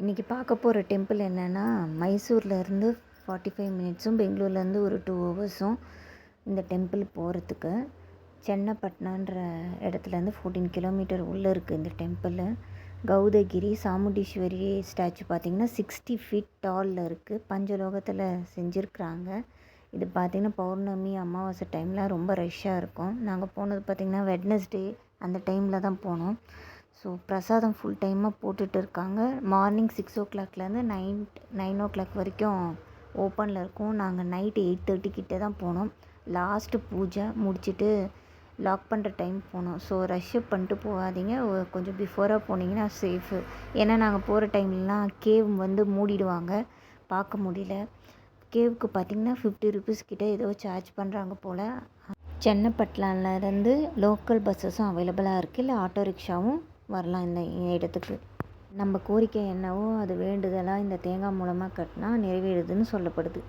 இன்றைக்கி பார்க்க போகிற டெம்பிள் என்னென்னா, மைசூர்லேருந்து 45 மினிட்ஸும் பெங்களூர்லேருந்து ஒரு 2 ஹவர்ஸும் இந்த டெம்பிள் போகிறதுக்கு. சென்னப்பட்னான்ற இடத்துலேருந்து 14 கிலோமீட்டர் உள்ளே இருக்குது இந்த டெம்பிள். கௌதகிரி சாமுண்டீஸ்வரி ஸ்டாச்சு பார்த்திங்கன்னா 60 ஃபீட் டாலில் இருக்குது. பஞ்சலோகத்தில் செஞ்சுருக்குறாங்க. இது பார்த்திங்கன்னா பௌர்ணமி அமாவாசை டைமில் ரொம்ப ரஷ்ஷாக இருக்கும். நாங்கள் போனது பார்த்திங்கன்னா வெட்னஸ்டே அந்த டைமில் தான் போனோம். ஸோ பிரசாதம் ஃபுல் டைமாக போட்டுட்டு இருக்காங்க. மார்னிங் 6 ஓ கிளாக்லேருந்து 9 ஓ கிளாக் வரைக்கும் ஓப்பனில் இருக்கும். நாங்கள் நைட்டு 8:30 கிட்டே தான் போனோம். லாஸ்ட்டு பூஜை முடிச்சுட்டு லாக் பண்ணுற டைம் போனோம். ஸோ ரஷ்ஷப் பண்ணிட்டு போகாதீங்க, கொஞ்சம் பிஃபோராக போனீங்கன்னா சேஃபு. ஏன்னா நாங்கள் போகிற டைம்லலாம் கேவ் மூடிடுவாங்க, பார்க்க முடியல. கேவுக்கு பார்த்திங்கன்னா 50 ருபீஸ் கிட்டே ஏதோ சார்ஜ் பண்ணுறாங்க போல். சென்னப்பட்னாலேருந்து லோக்கல் பஸ்ஸஸும் அவைலபிளாக இருக்குது, இல்லை ஆட்டோ ரிக்ஷாவும் வரலாம் இந்த இடத்துக்கு. நம்ம கோரிக்கை என்னவோ அது வேண்டுதலாக இந்த தேங்காய் மூலமாக கட்டினா நிறைவேறுதுன்னு சொல்லப்படுது.